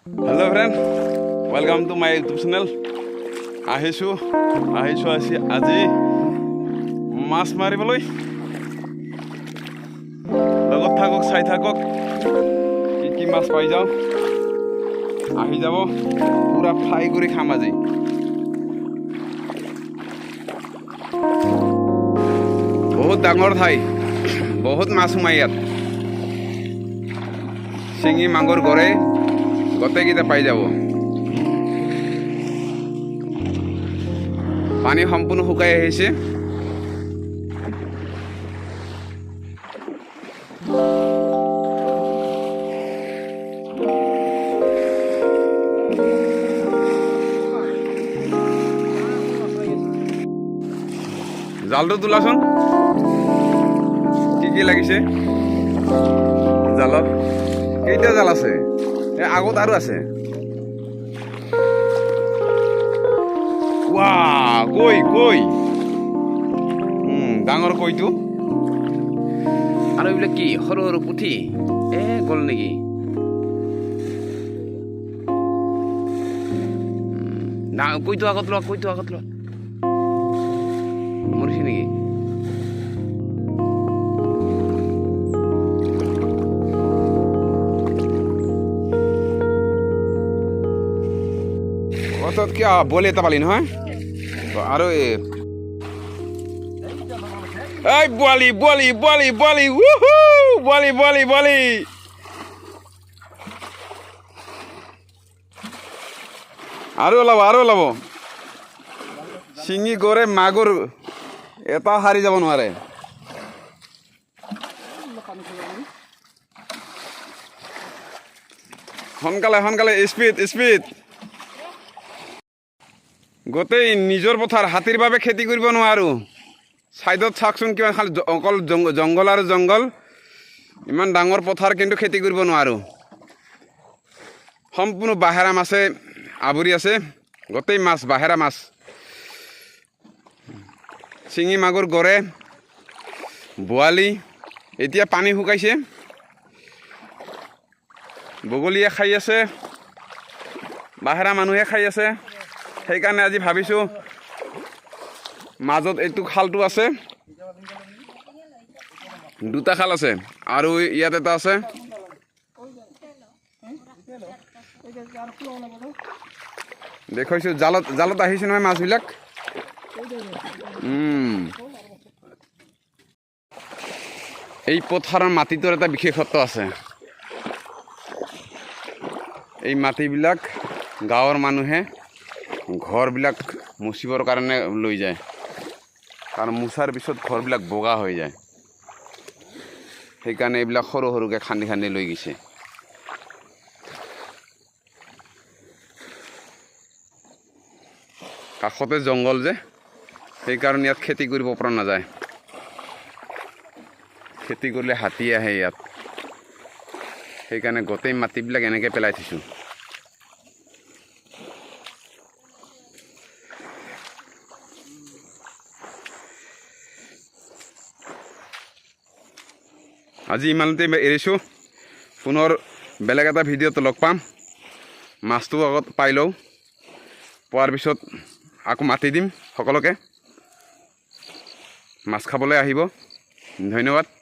Hello friend, welcome to my YouTube channel. আহিছো আজি মাছ মাৰিবলৈ লগত থাকক চাই থাকক কি মাছ পাই যাওঁ আহি যাব পুৰা ফ্ৰাই কৰি খাম আজি বহুত ডাঙৰ ঠাই বহুত মাছ সোমাই ইয়াত শিঙি মাগুৰ গৰে গোটেইকেইটা পাই যাব পানী সম্পূৰ্ণ শুকাই আহিছে জালটো তোলাচোন কি লাগিছে জালত কেইটা জাল আছে আগত আৰু আছে কই ডাঙৰ কইটো আৰু এইবিলাক কি সৰু সৰু পুঠি গ'ল নেকি কইটো আগত লোৱা মৰিছে নেকি অতত কি বলে এটা পালি নহয় আৰু এই বলি আৰু ওলাব শিঙি গৰে মাগুৰ এটা হাৰি যাব নোৱাৰে সোনকালে স্পীড গোটেই নিজৰ পথাৰ হাতীৰ বাবে খেতি কৰিব নোৱাৰো সাইডত চাওকচোন কিমান খালি অকল জংগল আৰু জংগল ইমান ডাঙৰ পথাৰ কিন্তু খেতি কৰিব নোৱাৰো সম্পূৰ্ণ বাহেৰা মাছে আৱৰি আছে গোটেই মাছ বাহেৰা মাছ শিঙি মাগুৰ গৰে বোৱালি এতিয়া পানী শুকাইছে বগলীয়ে খাই আছে বাহেৰা মানুহে খাই আছে সেইকাৰণে আজি ভাবিছোঁ মাজত এইটো খালটো আছে দুটা খাল আছে আৰু ইয়াত এটা আছে দেখুৱাইছোঁ জালত আহিছে নহয় মাছবিলাক এই পথাৰৰ মাটিটোৰ এটা বিশেষত্ব আছে এই মাটিবিলাক গাঁৱৰ মানুহে ঘৰবিলাক মুচিবৰ কাৰণে লৈ যায় কাৰণ মুচাৰ পিছত ঘৰবিলাক বগা হৈ যায় সেইকাৰণে এইবিলাক সৰু সৰুকৈ খান্দি লৈ গৈছে কাষতে জংঘল যে সেইকাৰণে ইয়াত খেতি কৰিব পৰা নাযায় খেতি কৰিলে হাতী আহে ইয়াত সেইকাৰণে গোটেই মাটিবিলাক এনেকৈ পেলাই থৈছোঁ আজি ইমানতে এৰিছোঁ পুনৰ বেলেগ এটা ভিডিঅ'ত লগ পাম মাছটো আগত পাই লওঁ পোৱাৰ পিছত আকৌ মাতি দিম সকলোকে মাছ খাবলৈ আহিব ধন্যবাদ